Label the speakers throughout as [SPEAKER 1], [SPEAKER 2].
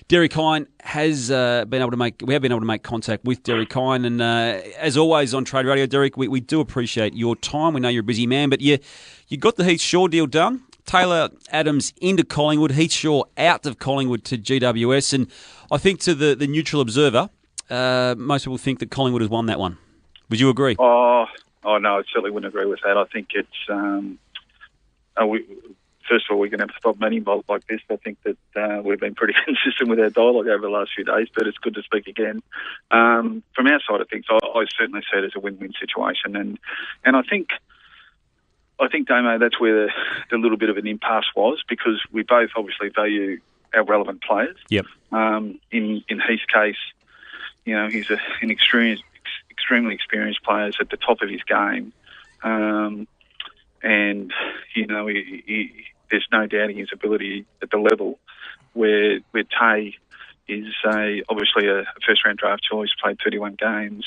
[SPEAKER 1] Derek Hine has been able to make. We have been able to make contact with Derek Hine, and as always on Trade Radio, Derek, we do appreciate your time. We know you're a busy man, but you got the Heath Shaw deal done. Taylor Adams into Collingwood, Heath Shaw out of Collingwood to GWS, and I think to the neutral observer, most people think that Collingwood has won that one. Would you agree?
[SPEAKER 2] Oh no, I certainly wouldn't agree with that. I think it's first of all, we're going to have to stop meeting like this. I think that we've been pretty consistent with our dialogue over the last few days, but it's good to speak again. From our side of things, I certainly see it as a win-win situation, and I think, Damo, that's where the little bit of an impasse was, because we both obviously value our relevant players.
[SPEAKER 1] Yep.
[SPEAKER 2] In Heath's case, he's an extremely experienced player at the top of his game, and there's no doubting his ability at the level where Tay is obviously a first-round draft choice, played 31 games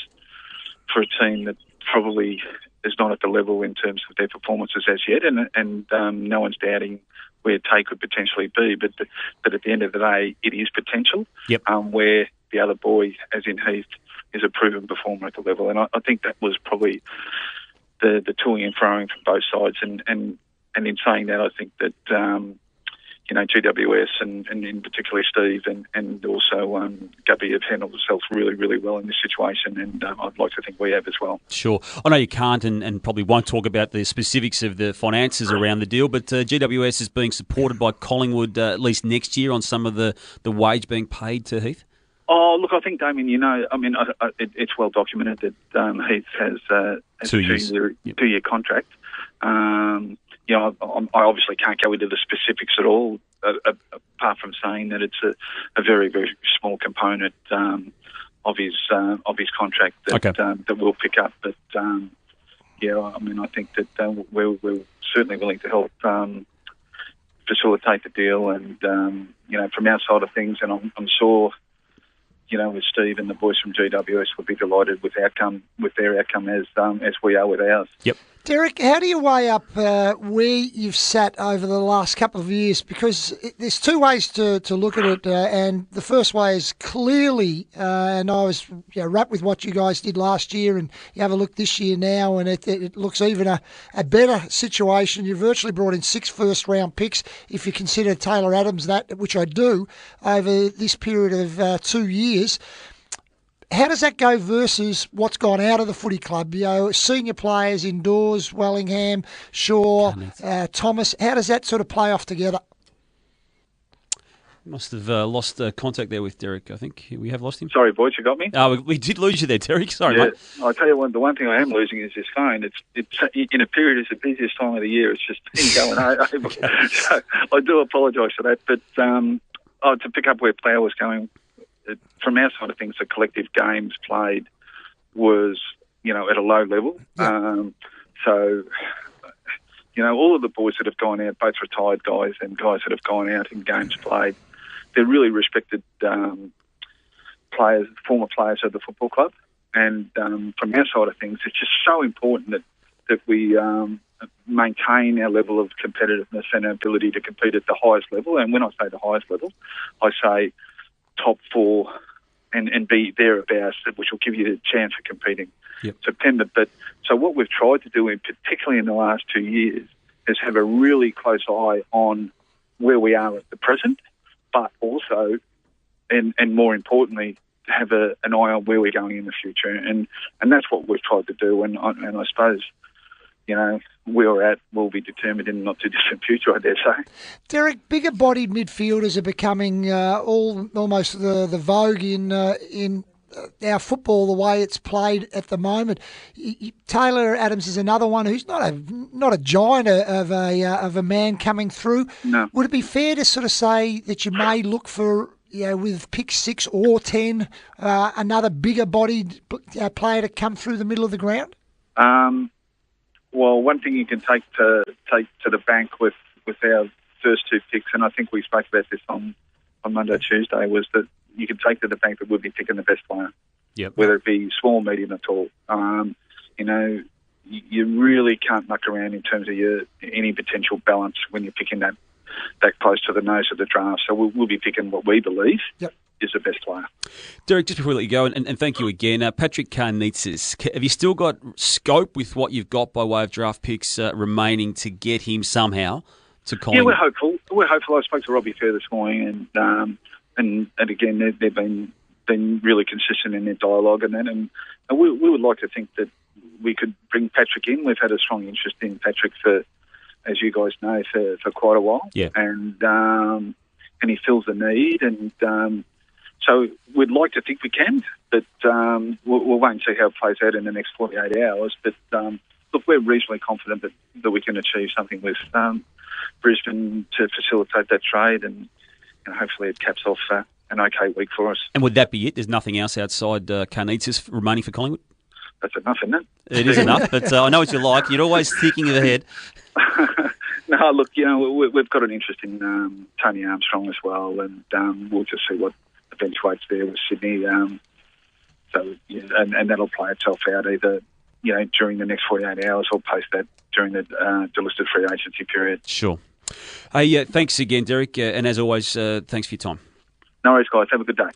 [SPEAKER 2] for a team that probably is not at the level in terms of their performances as yet, and no one's doubting where Tay could potentially be, but at the end of the day, it is potential.
[SPEAKER 1] Yep.
[SPEAKER 2] Where the other boy, as in Heath, is a proven performer at the level, and I think that was probably the toing and froing from both sides, and in saying that, I think that GWS and in particular Steve and also Guppy have handled themselves really, really well in this situation, and I'd like to think we have as well.
[SPEAKER 1] Sure. I know you can't and probably won't talk about the specifics of the finances around the deal, but GWS is being supported by Collingwood at least next year on some of the wage being paid to Heath?
[SPEAKER 2] Oh, look, I think, Damien, it's well documented that Heath has a 2-year contract. I obviously can't go into the specifics at all, apart from saying that it's a very, very small component of his contract that we'll pick up. But I think that we're certainly willing to help facilitate the deal, and from our side of things, and I'm sure, with Steve and the boys from GWS will be delighted with their outcome as we are with ours.
[SPEAKER 1] Yep.
[SPEAKER 3] Derek, how do you weigh up where you've sat over the last couple of years? Because there's two ways to look at it, and the first way is clearly, and I was wrapped with what you guys did last year, and you have a look this year now, and it looks even a better situation. You virtually brought in 6 first-round picks, if you consider Taylor Adams that, which I do, over this period of 2 years. How does that go versus what's gone out of the footy club? Senior players indoors, Wellingham, Shaw, Thomas. How does that sort of play off together?
[SPEAKER 1] Must have lost contact there with Derek. I think we have lost him.
[SPEAKER 2] Sorry, boys, you got me?
[SPEAKER 1] We did lose you there, Derek. Sorry, mate.
[SPEAKER 2] I'll tell you what, the one thing I am losing is this phone. It's in a period, it's the busiest time of the year. It's just been going over. So I do apologise for that. But to pick up where Plough was going, from our side of things, the collective games played was, at a low level.
[SPEAKER 3] Yeah.
[SPEAKER 2] So, all of the boys that have gone out, both retired guys and guys that have gone out in games played, they're really respected players, former players of the football club. And from our side of things, it's just so important that we maintain our level of competitiveness and our ability to compete at the highest level. And when I say the highest level, I say top 4 and be thereabouts, which will give you the chance of competing.
[SPEAKER 1] Yep.
[SPEAKER 2] September. But so what we've tried to do, particularly in the last 2 years, is have a really close eye on where we are at the present, but also, and more importantly, have an eye on where we're going in the future. And that's what we've tried to do. And I suppose, where we're at will be determined in the not too distant future, I dare say.
[SPEAKER 3] Derek, bigger-bodied midfielders are becoming almost the vogue in our football, the way it's played at the moment. Taylor Adams is another one who's not a giant of a man coming through.
[SPEAKER 2] No.
[SPEAKER 3] Would it be fair to sort of say that you may look for, with pick 6 or 10, another bigger-bodied player to come through the middle of the ground?
[SPEAKER 2] Well, one thing you can take to the bank with our first 2 picks, and I think we spoke about this on Monday, Tuesday, was that you can take to the bank that we'll be picking the best player.
[SPEAKER 1] Yep.
[SPEAKER 2] Whether it be small, medium, or tall. You really can't muck around in terms of any potential balance when you're picking that that close to the nose of the draft. So we'll be picking what we believe is the best player.
[SPEAKER 1] Derek, just before we let you go, and thank you again, Patrick Karnitsis, have you still got scope with what you've got by way of draft picks remaining to get him somehow to Collingwood?
[SPEAKER 2] Yeah, we're hopeful. We're hopeful. I spoke to Robbie Fair this morning, and again, they've been really consistent in their dialogue and that, and we would like to think that we could bring Patrick in. We've had a strong interest in Patrick for, as you guys know, for quite a while.
[SPEAKER 1] Yeah.
[SPEAKER 2] And he fills the need, and so we'd like to think we can, but we'll wait and see how it plays out in the next 48 hours. But look, we're reasonably confident that we can achieve something with Brisbane to facilitate that trade, and hopefully it caps off an okay week for us.
[SPEAKER 1] And would that be it? There's nothing else outside Karnitsis remaining for Collingwood?
[SPEAKER 2] That's enough, isn't it?
[SPEAKER 1] It is enough, but I know what you're like. You're always thinking ahead.
[SPEAKER 2] No, look, we've got an interest in Tony Armstrong as well, and we'll just see what eventuates there with Sydney. So, and that'll play itself out either, during the next 48 hours or post that during the delisted free agency period.
[SPEAKER 1] Sure. Hey, thanks again, Derek, and as always, thanks for your time.
[SPEAKER 2] No worries, guys. Have a good day.